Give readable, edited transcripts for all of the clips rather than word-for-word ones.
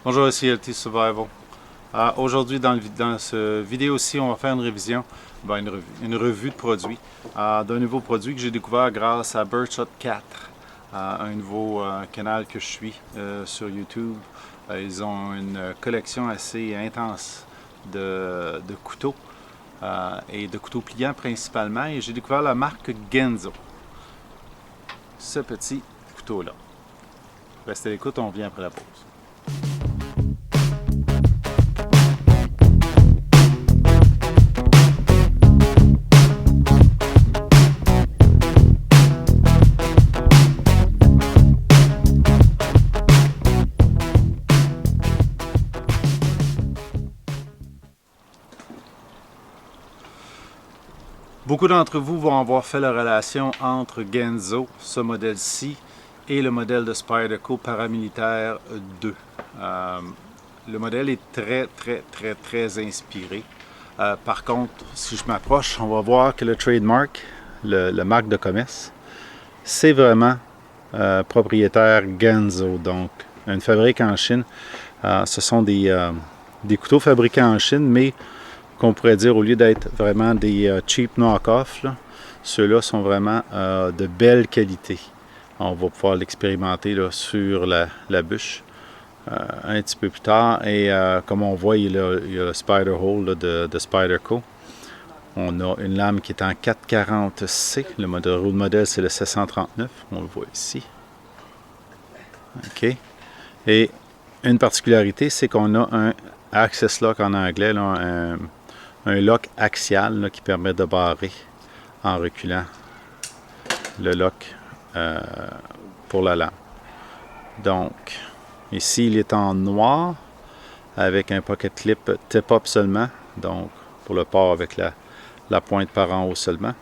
Bonjour, ici LT Survival. Aujourd'hui, dans cette vidéo-ci, on va faire une révision, une revue de produits d'un nouveau produit que j'ai découvert grâce à Birdshot 4, un nouveau canal que je suis sur YouTube. Ils ont une collection assez intense de couteaux et de couteaux pliants principalement. Et j'ai découvert la marque Genzo, ce petit couteau-là. Restez à l'écoute, on revient après la pause. Beaucoup d'entre vous vont avoir fait la relation entre Genzo, ce modèle-ci, et le modèle de Spyderco Paramilitaire 2. Le modèle est très inspiré. Par contre, si je m'approche, on va voir que le trademark, le marque de commerce, c'est vraiment propriétaire Genzo, donc une fabrique en Chine. Ce sont des couteaux fabriqués en Chine, mais qu'on pourrait dire, au lieu d'être vraiment des cheap knock-off, ceux-là sont vraiment de belle qualité. On va pouvoir l'expérimenter sur la bûche un petit peu plus tard. Et comme on voit, il y a le Spider Hole de Spyderco. On a une lame qui est en 440C. Le modèle, c'est le 739. On le voit ici. OK. Et une particularité, c'est qu'on a un access lock en anglais, là, un lock axial là, qui permet de barrer en reculant le lock pour la lame. Donc, ici, il est en noir avec un pocket clip tip-up seulement. Donc, pour le port avec la pointe par en haut seulement.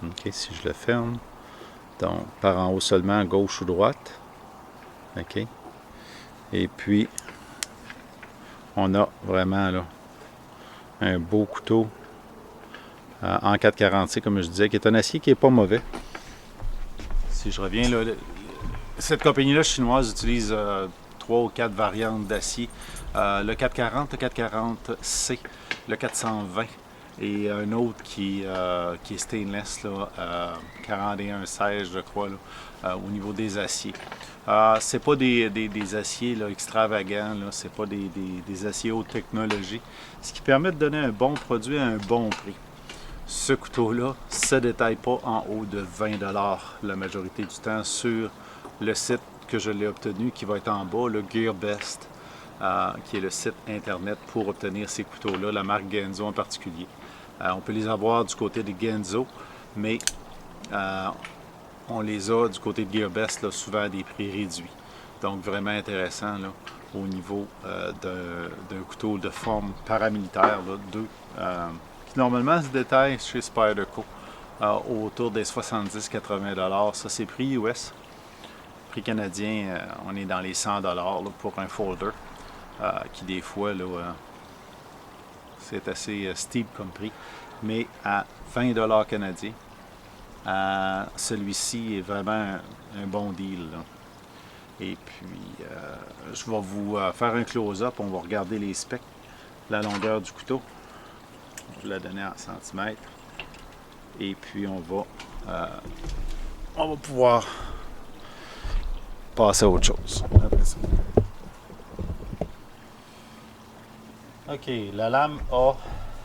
OK, si je le ferme. Donc, par en haut seulement, gauche ou droite. OK. Et puis, on a vraiment là un beau couteau en 440C, comme je disais, qui est un acier qui n'est pas mauvais. Si je reviens là, cette compagnie-là chinoise utilise 3 ou 4 variantes d'acier. Le 440, le 440C, le 420 et un autre qui est stainless, là, 4116 je crois, là, au niveau des aciers. C'est pas des aciers là, extravagants, c'est pas des aciers haute technologie, ce qui permet de donner un bon produit à un bon prix. Ce couteau-là ne se détaille pas en haut de 20$ la majorité du temps sur le site que je l'ai obtenu, qui va être en bas, le GearBest, qui est le site internet pour obtenir ces couteaux-là, la marque Genzo en particulier. On peut les avoir du côté de Genzo, mais on les a du côté de GearBest là, souvent à des prix réduits. Donc vraiment intéressant là, au niveau d'un couteau de forme paramilitaire, là, 2, qui normalement se détaille chez Spyderco autour des 70-80$. Ça c'est prix US. Prix canadien, on est dans les 100$ là, pour un folder, qui des fois là, c'est assez steep comme prix, mais à 20$ canadiens, celui-ci est vraiment un bon deal, là. Et puis, je vais vous faire un close-up, on va regarder les specs, la longueur du couteau, je l'ai donné en centimètres, et puis on va pouvoir passer à autre chose après ça. OK, la lame a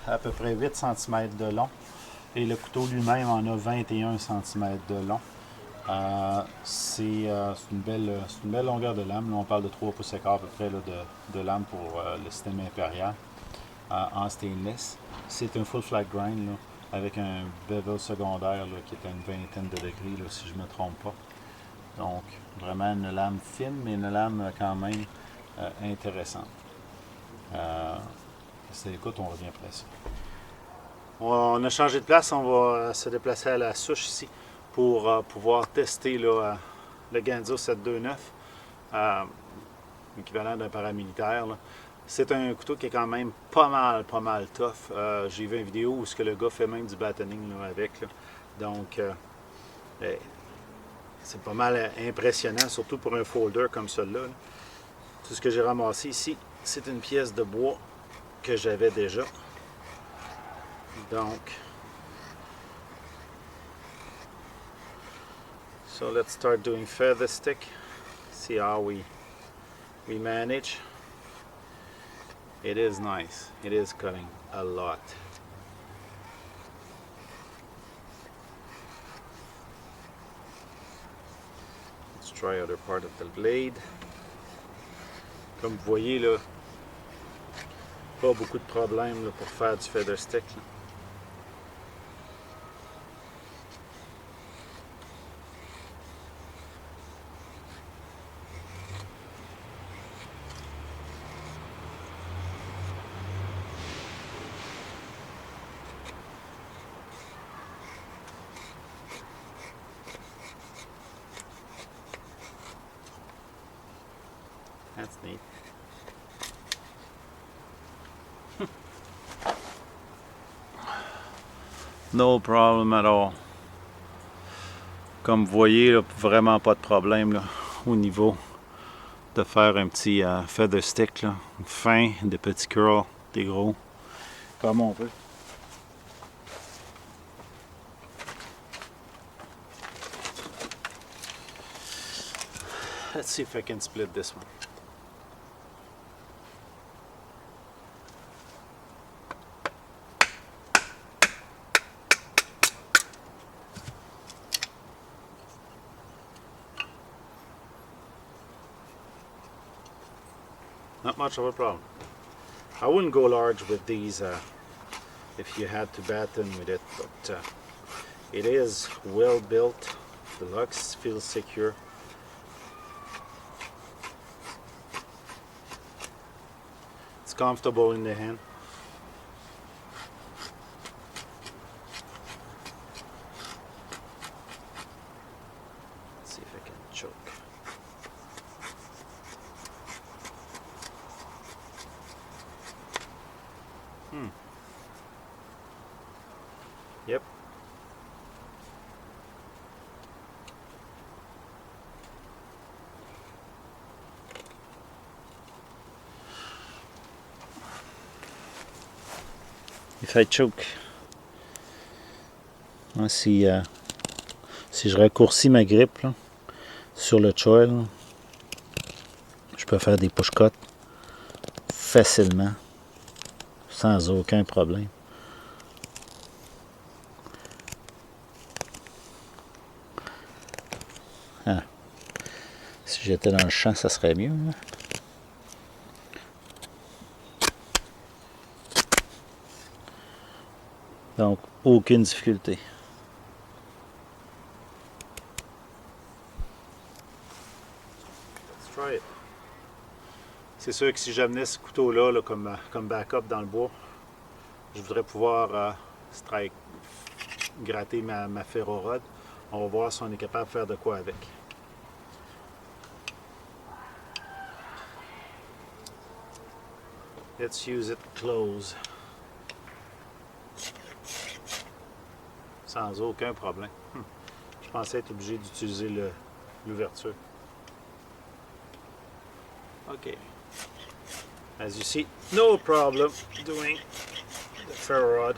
à peu près 8 cm de long et le couteau lui-même en a 21 cm de long. C'est une belle longueur de lame. Là, on parle de 3 pouces et quart à peu près là, de lame pour le système impérial en stainless. C'est un full flat grind là, avec un bevel secondaire là, qui est à une vingtaine de degrés là, si je ne me trompe pas. Donc vraiment une lame fine, mais une lame quand même intéressante. Écoute, on revient après ça. On a changé de place, on va se déplacer à la souche ici pour pouvoir tester là, le Genzo 729, équivalent d'un paramilitaire. C'est un couteau qui est quand même pas mal tough. J'ai vu une vidéo où le gars fait même du battoning là, avec. Là. Donc, c'est pas mal impressionnant, surtout pour un folder comme celui-là. Tout ce que j'ai ramassé ici, c'est une pièce de bois que j'avais déjà. Donc, so let's start doing feather stick. See how we manage. It is nice. It is cutting a lot. Let's try other part of the blade. Comme vous voyez là, pas beaucoup de problèmes là, pour faire du feather stick. Là. That's neat. No problem at all. Comme vous voyez, là, vraiment pas de problème là, au niveau de faire un petit feather stick. Là. Fin, des petits curls, des gros, comme on veut. Let's see if I can split this one. Not much of a problem. I wouldn't go large with these if you had to batten with it, but it is well built. The lugs feels secure. It's comfortable in the hand. Let's see if I can choke. Yep. If I choke, si je raccourcis ma grippe là, sur le choil, je peux faire des push cuts facilement, sans aucun problème. Ah. Si j'étais dans le champ, ça serait mieux. Hein? Donc, aucune difficulté. Let's try it. C'est sûr que si j'amenais ce couteau-là là, comme backup dans le bois, je voudrais pouvoir gratter ma ferrorod. On va voir si on est capable de faire de quoi avec. Let's use it close. Sans aucun problème. Je pensais être obligé d'utiliser l'ouverture. OK. As you see, no problem doing the ferro rod.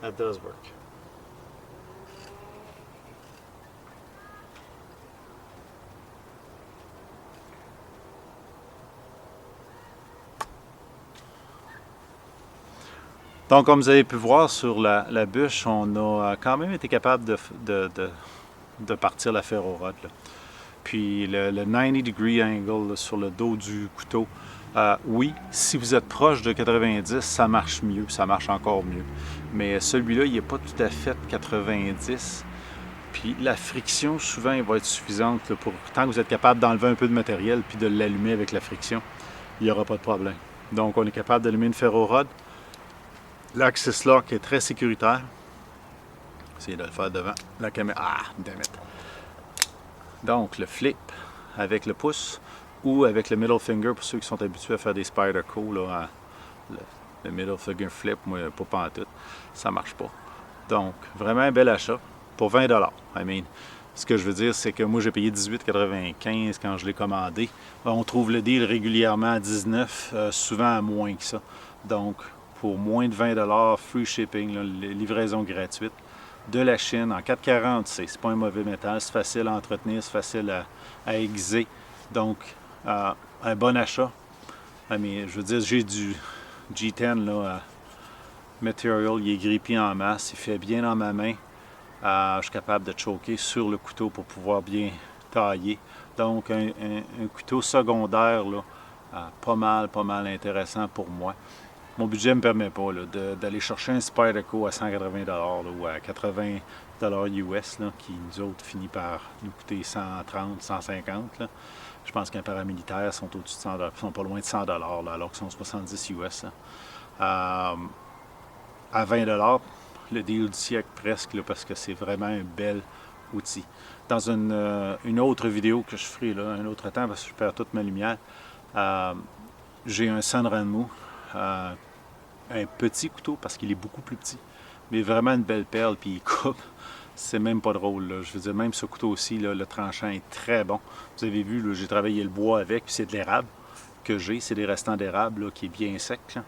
That does work. Donc, comme vous avez pu voir sur la bûche, on a quand même été capable de partir la ferrorod. Puis le 90 degree angle là, sur le dos du couteau, oui, si vous êtes proche de 90, ça marche mieux, ça marche encore mieux. Mais celui-là, il n'est pas tout à fait 90. Puis la friction, souvent, elle va être suffisante là, pour tant que vous êtes capable d'enlever un peu de matériel puis de l'allumer avec la friction, il n'y aura pas de problème. Donc, on est capable d'allumer une ferrorod. L'access lock est très sécuritaire. Essayez de le faire devant la caméra. Ah, damn it. Donc, le flip avec le pouce ou avec le middle finger pour ceux qui sont habitués à faire des Spyderco. Là, le middle finger flip, moi, pas pantoute. Ça marche pas. Donc, vraiment un bel achat pour 20 $. I mean, ce que je veux dire, c'est que moi, j'ai payé 18,95 quand je l'ai commandé. On trouve le deal régulièrement à 19, souvent à moins que ça. Donc, pour moins de 20 $, free shipping, là, livraison gratuite, de la Chine en 440C. C'est pas un mauvais métal, c'est facile à entretenir, c'est facile à aiguiser. Donc, un bon achat. Mais je veux dire, j'ai du G10 là, Material, il est grippé en masse, il fait bien dans ma main. Je suis capable de choquer sur le couteau pour pouvoir bien tailler. Donc, un couteau secondaire, là, pas mal intéressant pour moi. Mon budget ne me permet pas d'aller chercher un Spyderco à 180 $ là, ou à 80 $ US, là, qui nous autres finit par nous coûter 130, 150. Là. Je pense qu'un paramilitaire sont au-dessus de 100 $, sont pas loin de 100 $ là, alors qu'ils sont 70 US. Là. À 20 $, le deal du siècle presque, là, parce que c'est vraiment un bel outil. Dans une autre vidéo que je ferai là, un autre temps, parce que je perds toute ma lumière, j'ai un Sanrenmu. Un petit couteau parce qu'il est beaucoup plus petit, mais vraiment une belle perle, puis il coupe. C'est même pas drôle. Là. Je veux dire, même ce couteau aussi, là, le tranchant est très bon. Vous avez vu, là, j'ai travaillé le bois avec, puis c'est de l'érable que j'ai. C'est des restants d'érable là, qui est bien sec.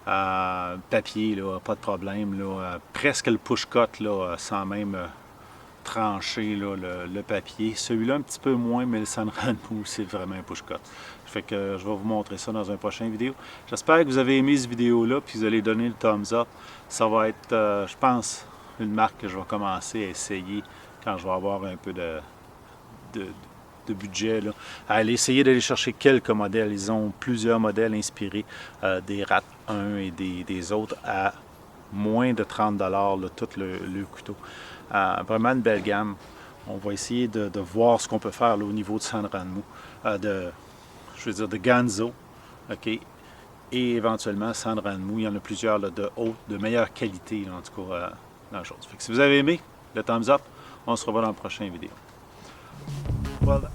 Papier, là, pas de problème. Là, presque le push-cut là, sans même trancher là, le papier. Celui-là un petit peu moins, mais le Sanrenmu, c'est vraiment un push-cut. Fait que je vais vous montrer ça dans une prochaine vidéo. J'espère que vous avez aimé cette vidéo-là, puis vous allez donner le thumbs up. Ça va être, je pense, une marque que je vais commencer à essayer quand je vais avoir un peu de budget. Là. À aller essayer d'aller chercher quelques modèles. Ils ont plusieurs modèles inspirés des RAT 1 et des autres à moins de 30 $, là, tout le couteau. Vraiment une belle gamme. On va essayer de voir ce qu'on peut faire là, au niveau de Sanrenmu, je veux dire de Ganzo, OK, et éventuellement Sanrenmu. Il y en a plusieurs là, de meilleure qualité, là, en tout cas, dans la chose. Fait que si vous avez aimé, le thumbs up, on se revoit dans la prochaine vidéo. Voilà.